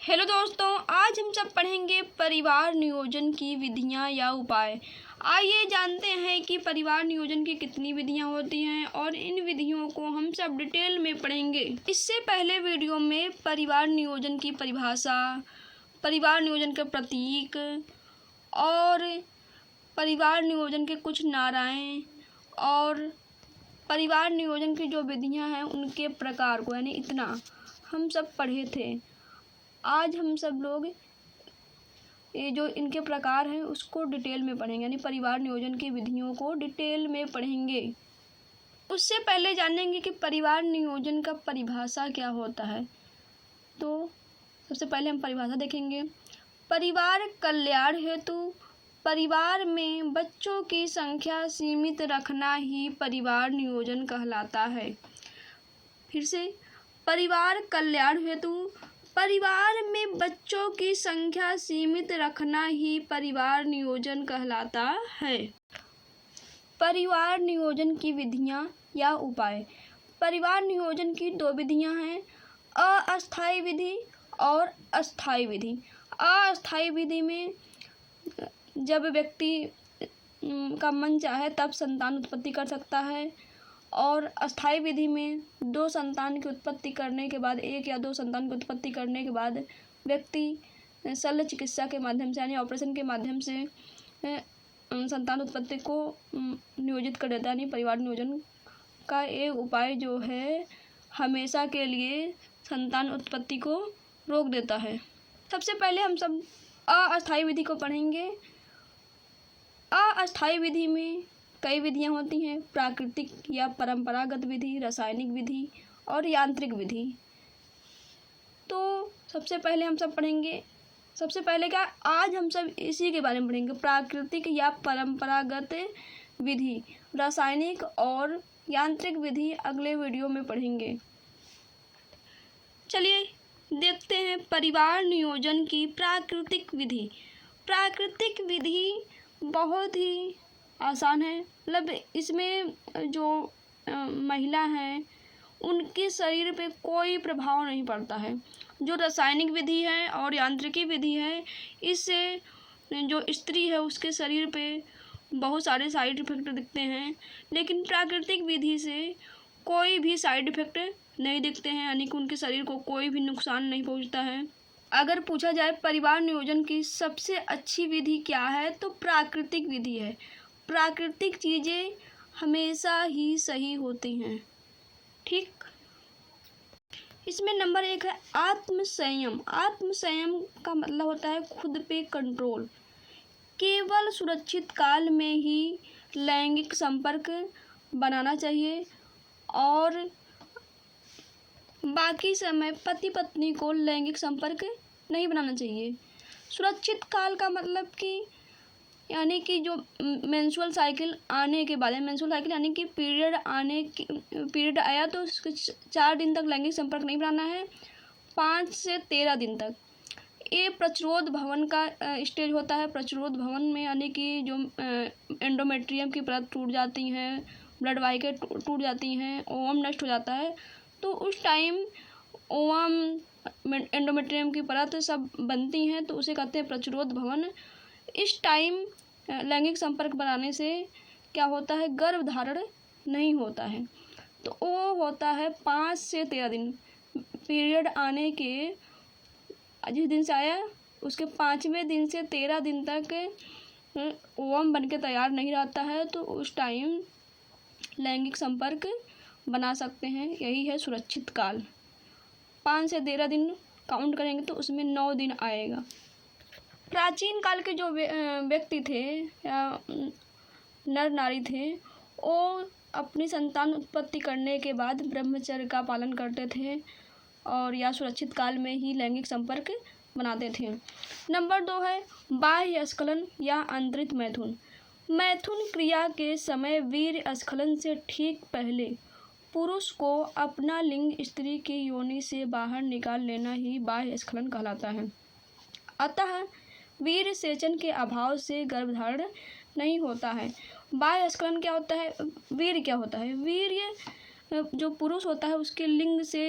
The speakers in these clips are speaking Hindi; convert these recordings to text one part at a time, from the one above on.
हेलो दोस्तों, आज हम सब पढ़ेंगे परिवार नियोजन की विधियां या उपाय। आइए जानते हैं कि परिवार नियोजन की कितनी विधियां होती हैं और इन विधियों को हम सब डिटेल में पढ़ेंगे। इससे पहले वीडियो में परिवार नियोजन की परिभाषा, परिवार नियोजन के प्रतीक और परिवार नियोजन के कुछ नाराएं और परिवार नियोजन की जो विधियां हैं उनके प्रकार को, यानी इतना हम सब पढ़े थे। आज हम सब लोग ये जो इनके प्रकार हैं उसको डिटेल में पढ़ेंगे, यानी परिवार नियोजन की विधियों को डिटेल में पढ़ेंगे। उससे पहले जानेंगे कि परिवार नियोजन का परिभाषा क्या होता है। तो सबसे पहले हम परिभाषा देखेंगे। परिवार कल्याण हेतु परिवार में बच्चों की संख्या सीमित रखना ही परिवार नियोजन कहलाता है। फिर से, परिवार कल्याण हेतु परिवार में बच्चों की संख्या सीमित रखना ही परिवार नियोजन कहलाता है। परिवार नियोजन की विधियां या उपाय। परिवार नियोजन की दो विधियां हैं, अस्थायी विधि और अस्थायी विधि। अस्थायी विधि में जब व्यक्ति का मन चाहे तब संतान उत्पत्ति कर सकता है, और अस्थायी विधि में दो संतान की उत्पत्ति करने के बाद, एक या दो संतान की उत्पत्ति करने के बाद व्यक्ति शल्य चिकित्सा के माध्यम से, यानी ऑपरेशन के माध्यम से संतान उत्पत्ति को नियोजित कर देता है। यानी परिवार नियोजन का एक उपाय जो है हमेशा के लिए संतान उत्पत्ति को रोक देता है। सबसे पहले हम सब अस्थायी विधि को पढ़ेंगे। अस्थायी विधि में कई विधियां होती हैं, प्राकृतिक या परंपरागत विधि, रासायनिक विधि और यांत्रिक विधि। तो सबसे पहले हम सब पढ़ेंगे, सबसे पहले क्या, आज हम सब इसी के बारे में पढ़ेंगे, प्राकृतिक या परंपरागत विधि। रासायनिक और यांत्रिक विधि अगले वीडियो में पढ़ेंगे। चलिए देखते हैं परिवार नियोजन की प्राकृतिक विधि। प्राकृतिक विधि बहुत ही आसान है, मतलब इसमें जो महिला हैं उनके शरीर पे कोई प्रभाव नहीं पड़ता है। जो रासायनिक विधि है और यांत्रिकी विधि है, इससे जो स्त्री है उसके शरीर पे बहुत सारे साइड इफ़ेक्ट दिखते हैं, लेकिन प्राकृतिक विधि से कोई भी साइड इफ़ेक्ट नहीं दिखते हैं, यानी कि उनके शरीर को कोई भी नुकसान नहीं पहुंचता है। अगर पूछा जाए परिवार नियोजन की सबसे अच्छी विधि क्या है, तो प्राकृतिक विधि है। प्राकृतिक चीज़ें हमेशा ही सही होती हैं। ठीक, इसमें नंबर 1 है आत्मसंयम। आत्मसंयम का मतलब होता है खुद पे कंट्रोल। केवल सुरक्षित काल में ही लैंगिक संपर्क बनाना चाहिए और बाकी समय पति पत्नी को लैंगिक संपर्क नहीं बनाना चाहिए। सुरक्षित काल का मतलब कि यानी कि जो मेंस्ट्रुअल साइकिल आने के बाद, मेंस्ट्रुअल साइकिल यानी कि पीरियड आया तो उसके 4 दिन तक लैंगिक संपर्क नहीं बनाना है, 5 से 13 दिन तक। ये प्रचरोद भवन का स्टेज होता है। प्रचरोद भवन में यानी कि जो एंडोमेट्रियम की परत टूट जाती हैं, ब्लड वाहिकाएं टूट जाती हैं, ओवम नष्ट हो जाता है, तो उस टाइम ओवम एंडोमेट्रियम की परत सब बनती हैं, तो उसे कहते हैं प्रचरोद भवन। इस टाइम लैंगिक संपर्क बनाने से क्या होता है, गर्भधारण नहीं होता है। तो वो होता है 5 से 13 दिन। पीरियड आने के जिस दिन से आया उसके 5वें दिन से 13 दिन तक ओवम बन के तैयार नहीं रहता है, तो उस टाइम लैंगिक संपर्क बना सकते हैं। यही है सुरक्षित काल। 5 से 13 दिन काउंट करेंगे तो उसमें 9 दिन आएगा। प्राचीन काल के जो व्यक्ति थे या नर नारी थे, वो अपनी संतान उत्पत्ति करने के बाद ब्रह्मचर्य का पालन करते थे और या सुरक्षित काल में ही लैंगिक संपर्क बनाते थे। नंबर 2 है बाह्य स्खलन या आंतरिक मैथुन। मैथुन क्रिया के समय वीर्य स्खलन से ठीक पहले पुरुष को अपना लिंग स्त्री की योनि से बाहर निकाल लेना ही बाह्य स्खलन कहलाता है। अतः वीर्य सेचन के अभाव से गर्भधारण नहीं होता है। बाह्य स्खलन क्या होता है, वीर्य क्या होता है, वीर्य जो पुरुष होता है उसके लिंग से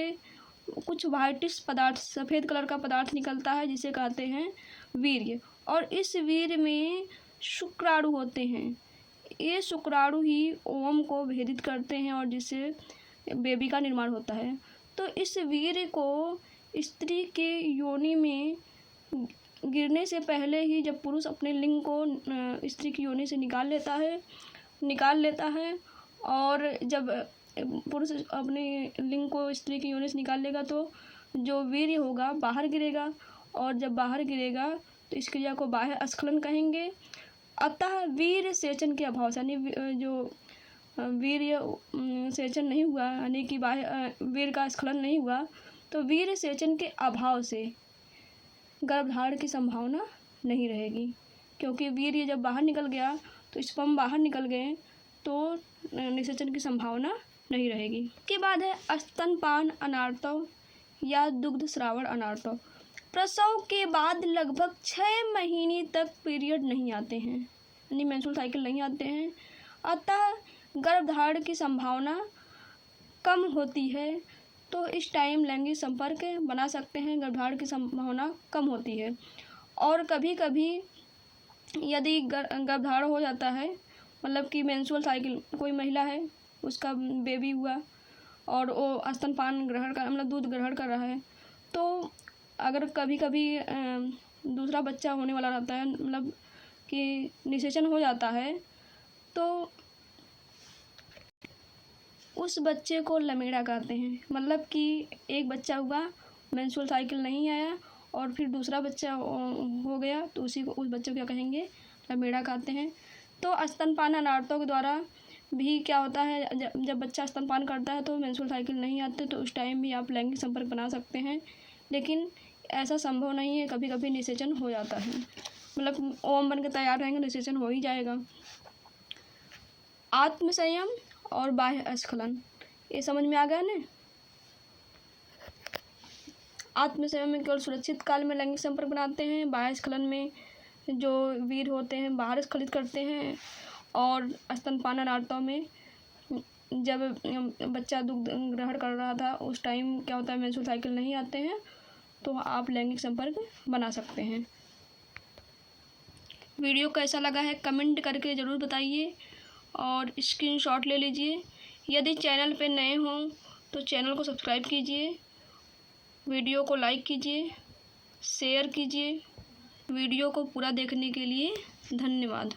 कुछ वाइटिश पदार्थ, सफ़ेद कलर का पदार्थ निकलता है जिसे कहते हैं वीर्य। और इस वीर्य में शुक्राणु होते हैं। ये शुक्राणु ही ओवम को भेदित करते हैं और जिससे बेबी का निर्माण होता है। तो इस वीर्य को स्त्री के योनि में गिरने से पहले ही जब पुरुष अपने लिंग को स्त्री की योनि से निकाल लेता है और जब पुरुष अपने लिंग को स्त्री की योनि से निकाल लेगा तो जो वीर्य होगा बाहर गिरेगा, और जब बाहर गिरेगा तो इस क्रिया को बाह्य स्खलन कहेंगे। अतः वीर्य सेचन के अभाव से, यानी जो वीर्य सेचन नहीं हुआ, यानी कि बाह्य वीर्य का स्खलन नहीं हुआ, तो वीर्य सेचन के अभाव से गर्भधारण की संभावना नहीं रहेगी। क्योंकि वीर्य जब बाहर निकल गया तो स्पर्म बाहर निकल गए तो निषेचन की संभावना नहीं रहेगी। के बाद है स्तनपान अनार्तव या दुग्ध श्रावण अनार्तव। प्रसव के बाद लगभग 6 महीने तक पीरियड नहीं आते हैं, यानी मेंस्ट्रुअल साइकिल नहीं आते हैं। अतः गर्भधारण की संभावना कम होती है, तो इस टाइम लैंगिक संपर्क बना सकते हैं। गर्भधारण की संभावना कम होती है। और कभी कभी यदि गर्भधारण हो जाता है, मतलब कि मेंस्ट्रुअल साइकिल, कोई महिला है उसका बेबी हुआ और वो स्तनपान ग्रहण कर, मतलब दूध ग्रहण कर रहा है, तो अगर कभी कभी दूसरा बच्चा होने वाला रहता है, मतलब कि निषेचन हो जाता है, तो उस बच्चे को लमेड़ा कहते हैं। मतलब कि एक बच्चा हुआ, मेंस्ट्रुअल साइकिल नहीं आया और फिर दूसरा बच्चा हो गया, तो उस बच्चे को क्या कहेंगे, लमेड़ा कहते हैं। तो स्तनपान अनार्तव के द्वारा भी क्या होता है, जब बच्चा स्तनपान करता है तो मेंस्ट्रुअल साइकिल नहीं आते, तो उस टाइम भी आप लैंगिक संपर्क बना सकते हैं। लेकिन ऐसा संभव नहीं है, कभी कभी निषेचन हो जाता है, मतलब ओवम बन के तैयार रहेंगे, निषेचन हो ही जाएगा। आत्मसंयम और बाह्य स्खलन, ये समझ में आ गया ना। आत्मसंयम में केवल सुरक्षित काल में लैंगिक संपर्क बनाते हैं। बाह्य स्खलन में जो वीर होते हैं बाहर स्खलित करते हैं। और स्तनपान अनार्तव में जब बच्चा दुग्ध ग्रहण कर रहा था उस टाइम क्या होता है, मेंस्ट्रुअल साइकिल नहीं आते हैं, तो आप लैंगिक संपर्क बना सकते हैं। वीडियो कैसा लगा है कमेंट करके ज़रूर बताइए और स्क्रीनशॉट ले लीजिए। यदि चैनल पे नए हों तो चैनल को सब्सक्राइब कीजिए, वीडियो को लाइक कीजिए, शेयर कीजिए। वीडियो को पूरा देखने के लिए धन्यवाद।